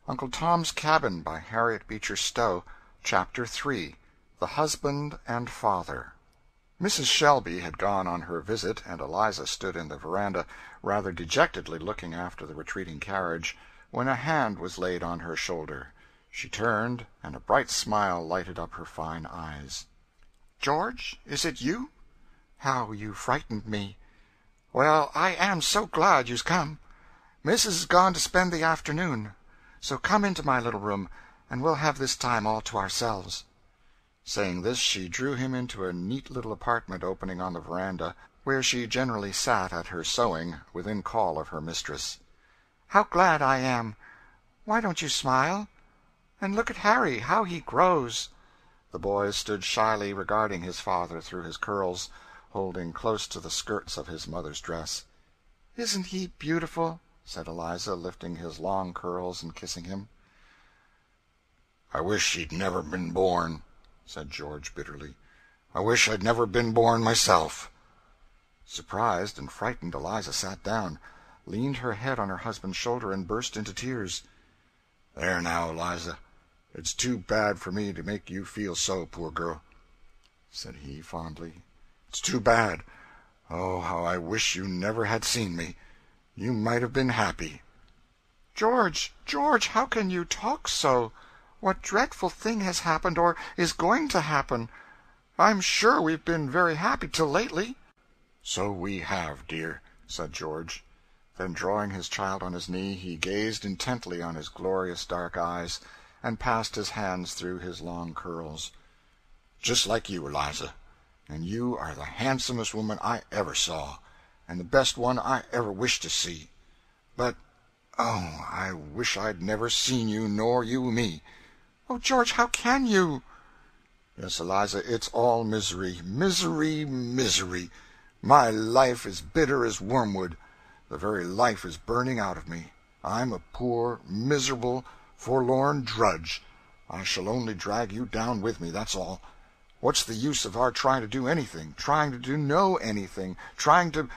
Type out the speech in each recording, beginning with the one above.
Uncle Tom's Cabin by Harriet Beecher Stowe. Chapter 3. The Husband and Father. Mrs. Shelby had gone on her visit, and Eliza stood in the veranda, rather dejectedly looking after the retreating carriage, when a hand was laid on her shoulder. She turned, and a bright smile lighted up her fine eyes. "George, is it you? How you frightened me! Well, I am so glad you's come. Missus is gone to spend the afternoon, so come into my little room, and we'll have this time all to ourselves." Saying this, she drew him into a neat little apartment opening on the veranda, where she generally sat at her sewing, within call of her mistress. "How glad I am! Why don't you smile? And look at Harry, how he grows!" The boy stood shyly regarding his father through his curls, holding close to the skirts of his mother's dress. "Isn't he beautiful?" said Eliza, lifting his long curls and kissing him. "I wish he'd never been born," said George bitterly. "I wish I'd never been born myself." Surprised and frightened, Eliza sat down, leaned her head on her husband's shoulder, and burst into tears. "There now, Eliza, it's too bad for me to make you feel so, poor girl," said he fondly. "It's too bad. Oh, how I wish you never had seen me. You might have been happy." "George, George, how can you talk so? What dreadful thing has happened, or is going to happen? I'm sure we've been very happy till lately." "So we have, dear," said George. Then, drawing his child on his knee, he gazed intently on his glorious dark eyes, and passed his hands through his long curls. "Just like you, Eliza. And you are the handsomest woman I ever saw, and the best one I ever wished to see. But, oh, I wish I'd never seen you, nor you me." "Oh, George, how can you?" "Yes, Eliza, it's all misery, misery, misery. My life is bitter as wormwood. The very life is burning out of me. I'm a poor, miserable, forlorn drudge. I shall only drag you down with me, that's all. What's the use of our trying to do anything, trying to know anything, trying to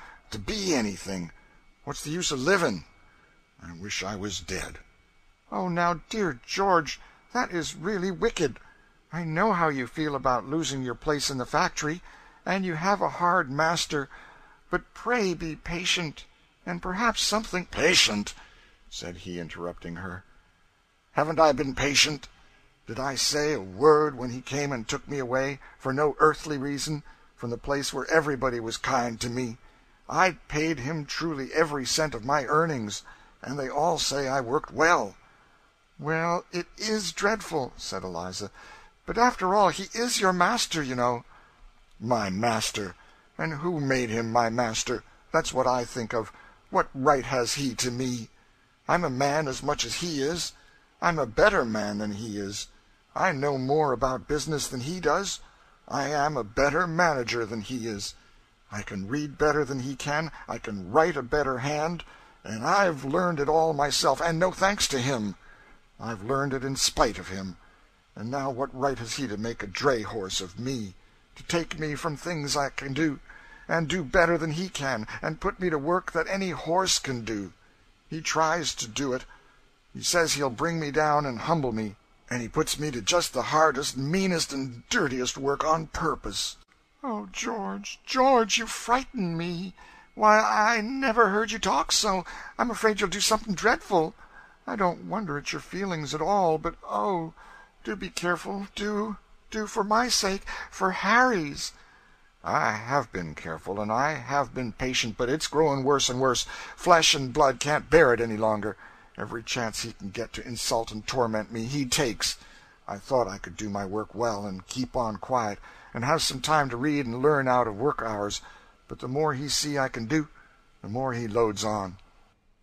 be anything? What's the use of living? I wish I was dead." "Oh, now, dear George, that is really wicked. I know how you feel about losing your place in the factory, and you have a hard master. But pray be patient, and perhaps something—" "Patient?" said he, interrupting her. "Haven't I been patient? Did I say a word when he came and took me away, for no earthly reason, from the place where everybody was kind to me? I paid him truly every cent of my earnings, and they all say I worked well." "Well, it is dreadful," said Eliza. "But after all, he is your master, you know." "My master? And who made him my master? That's what I think of. What right has he to me? I'm a man as much as he is. I'm a better man than he is. I know more about business than he does. I am a better manager than he is. I can read better than he can, I can write a better hand, and I've learned it all myself, and no thanks to him. I've learned it in spite of him. And now what right has he to make a dray horse of me, to take me from things I can do, and do better than he can, and put me to work that any horse can do? He tries to do it. He says he'll bring me down and humble me, and he puts me to just the hardest, meanest, and dirtiest work on purpose." "Oh, George, George, you frighten me. Why, I never heard you talk so. I'm afraid you'll do something dreadful. I don't wonder at your feelings at all, but oh, do be careful, do for my sake, for Harry's." "I have been careful, and I have been patient, but it's growing worse and worse. Flesh and blood can't bear it any longer. Every chance he can get to insult and torment me, he takes. I thought I could do my work well, and keep on quiet, and have some time to read and learn out of work hours, but the more he see I can do, the more he loads on.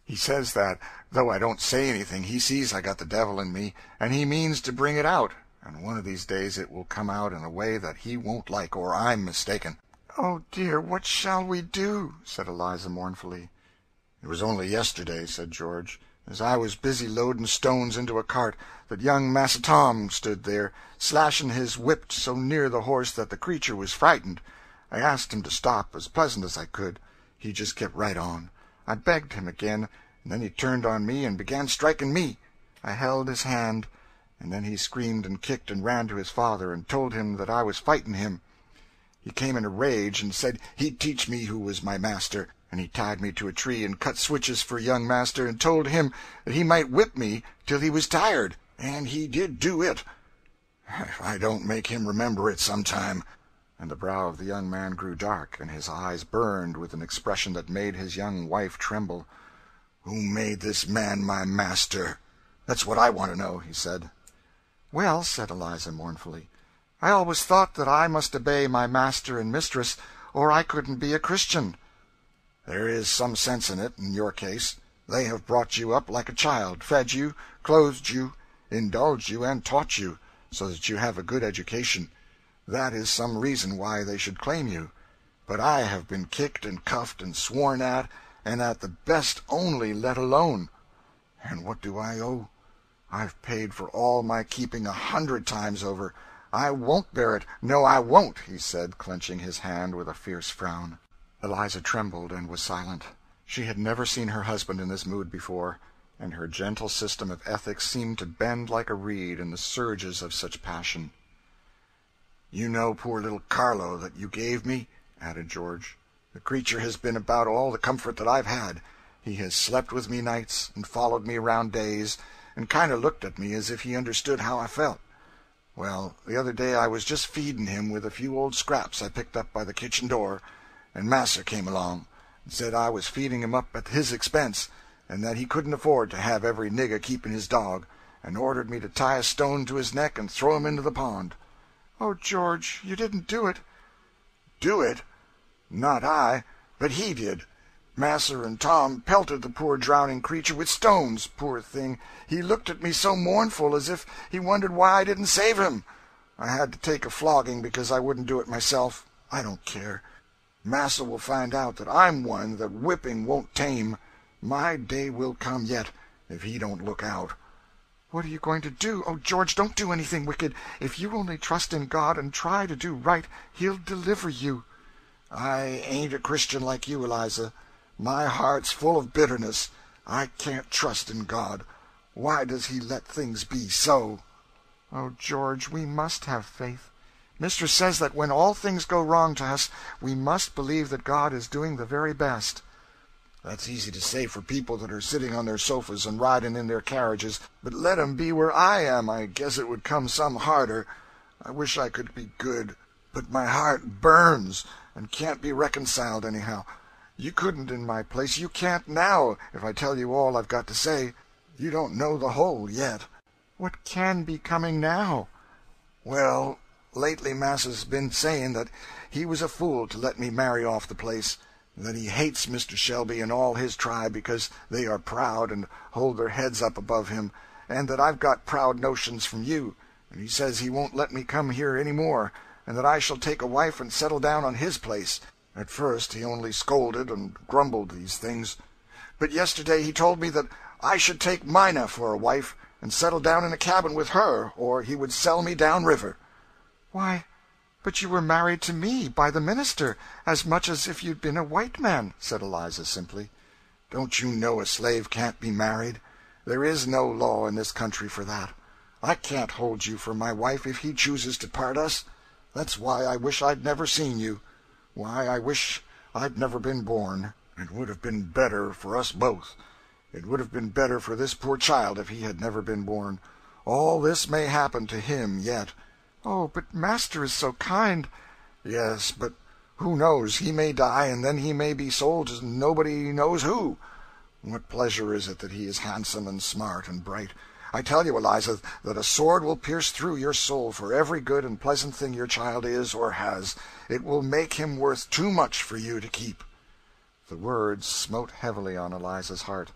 He says that, though I don't say anything, he sees I got the devil in me, and he means to bring it out, and one of these days it will come out in a way that he won't like, or I'm mistaken." "Oh, dear, what shall we do?" said Eliza mournfully. "It was only yesterday," said George, "as I was busy loading stones into a cart, that young Massa Tom stood there, slashing his whip so near the horse that the creature was frightened. I asked him to stop, as pleasant as I could. He just kept right on. I begged him again, and then he turned on me and began striking me. I held his hand, and then he screamed and kicked and ran to his father and told him that I was fighting him. He came in a rage and said he'd teach me who was my master, and he tied me to a tree and cut switches for young master and told him that he might whip me till he was tired, and he did do it. If I don't make him remember it sometime. And the brow of the young man grew dark, and his eyes burned with an expression that made his young wife tremble. Who made this man my master? That's what I want to know, he said. Well, said Eliza mournfully, I always thought that I must obey my master and mistress, or I couldn't be a Christian. There is some sense in it, in your case. They have brought you up like a child, fed you, clothed you, indulged you, and taught you, so that you have a good education. That is some reason why they should claim you. But I have been kicked and cuffed and sworn at, and at the best only let alone. And what do I owe? I've paid for all my keeping 100 times over. I won't bear it. No, I won't, he said, clenching his hand with a fierce frown. Eliza trembled and was silent. She had never seen her husband in this mood before, and her gentle system of ethics seemed to bend like a reed in the surges of such passion. You know poor little Carlo that you gave me, added George. The creature has been about all the comfort that I've had. He has slept with me nights, and followed me around days, and kind of looked at me as if he understood how I felt. Well, the other day I was just feeding him with a few old scraps I picked up by the kitchen door, and Mas'r came along, and said I was feeding him up at his expense, and that he couldn't afford to have every nigger keeping his dog, and ordered me to tie a stone to his neck and throw him into the pond. Oh, George, you didn't do it. Do it? Not I, but he did. Mas'r and Tom pelted the poor drowning creature with stones, poor thing. He looked at me so mournful as if he wondered why I didn't save him. I had to take a flogging because I wouldn't do it myself. I don't care. Mas'r will find out that I'm one that whipping won't tame. My day will come yet, if he don't look out. What are you going to do? Oh, George, don't do anything wicked. If you only trust in God and try to do right, he'll deliver you. I ain't a Christian like you, Eliza. My heart's full of bitterness. I can't trust in God. Why does he let things be so? Oh, George, we must have faith. Mistress says that when all things go wrong to us, we must believe that God is doing the very best. That's easy to say for people that are sitting on their sofas and riding in their carriages, but let 'em be where I am, I guess it would come some harder. I wish I could be good, but my heart burns and can't be reconciled anyhow. You couldn't in my place. You can't now, if I tell you all I've got to say. You don't know the whole yet. What can be coming now? Well, lately Massa's been saying that he was a fool to let me marry off the place, that he hates Mr. Shelby and all his tribe because they are proud and hold their heads up above him, and that I've got proud notions from you, and he says he won't let me come here any more, and that I shall take a wife and settle down on his place. At first he only scolded and grumbled these things, but yesterday he told me that I should take Mina for a wife and settle down in a cabin with her, or he would sell me down river. Why, but you were married to me by the minister, as much as if you'd been a white man, said Eliza simply. Don't you know a slave can't be married? There is no law in this country for that. I can't hold you for my wife if he chooses to part us. That's why I wish I'd never seen you. Why I wish I'd never been born. It would have been better for us both. It would have been better for this poor child if he had never been born. All this may happen to him yet. Oh, but Master is so kind. Yes, but who knows? He may die, and then he may be sold to nobody knows who. What pleasure is it that he is handsome and smart and bright? I tell you, Eliza, that a sword will pierce through your soul for every good and pleasant thing your child is or has. It will make him worth too much for you to keep. The words smote heavily on Eliza's heart.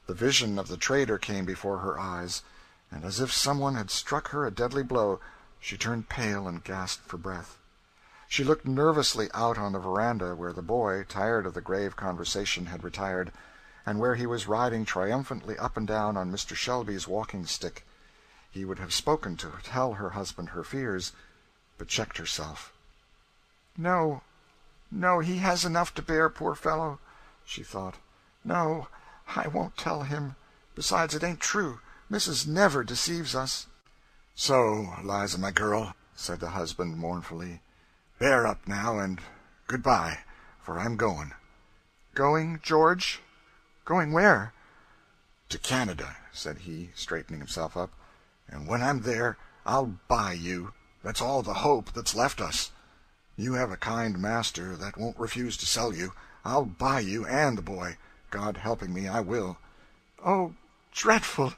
The vision of the trader came before her eyes, and as if someone had struck her a deadly blow, she turned pale and gasped for breath. She looked nervously out on the veranda where the boy, tired of the grave conversation, had retired, and where he was riding triumphantly up and down on Mr. Shelby's walking-stick. He would have spoken to tell her husband her fears, but checked herself. No, he has enough to bear, poor fellow, she thought. No, I won't tell him. Besides, it ain't true. Mrs. never deceives us." "So, Eliza, my girl," said the husband mournfully, "bear up now, and good-bye, for I'm going." "Going, George? Going where?" "To Canada," said he, straightening himself up. "And when I'm there, I'll buy you. That's all the hope that's left us. You have a kind master that won't refuse to sell you. I'll buy you and the boy. God helping me, I will." "Oh, dreadful!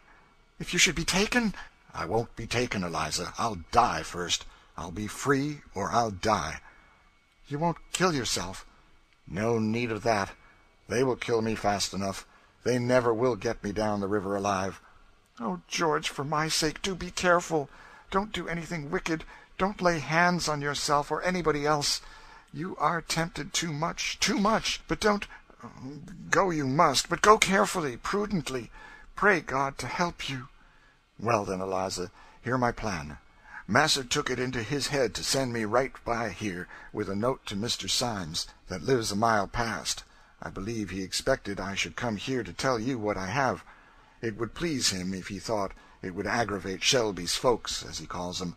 If you should be taken?" "I won't be taken, Eliza. I'll die first. I'll be free, or I'll die." "You won't kill yourself?" "No need of that. They will kill me fast enough. They never will get me down the river alive." "Oh, George, for my sake, do be careful. Don't do anything wicked. Don't lay hands on yourself or anybody else. You are tempted too much, too much. But don't go you must, but go carefully, prudently. Pray God to help you." "Well, then, Eliza, hear my plan. Mas'r took it into his head to send me right by here with a note to Mr. Symes, that lives a mile past. I believe he expected I should come here to tell you what I have. It would please him if he thought it would aggravate Shelby's folks, as he calls 'em.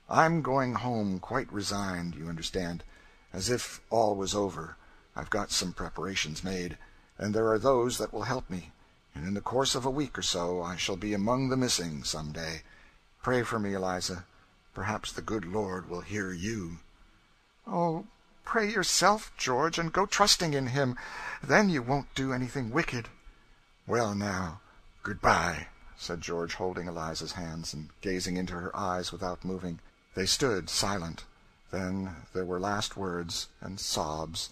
I'm going home quite resigned, you understand, as if all was over. I've got some preparations made, and there are those that will help me, and in the course of a week or so I shall be among the missing some day. Pray for me, Eliza. Perhaps the good Lord will hear you." "Oh, pray yourself, George, and go trusting in him. Then you won't do anything wicked." "Well, now, good-bye," said George, holding Eliza's hands and gazing into her eyes without moving. They stood silent. Then there were last words, and sobs,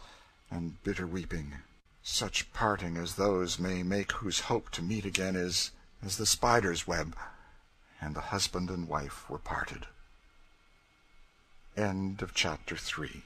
and bitter weeping. Such parting as those may make whose hope to meet again is as the spider's web. And the husband and wife were parted. End of chapter 3.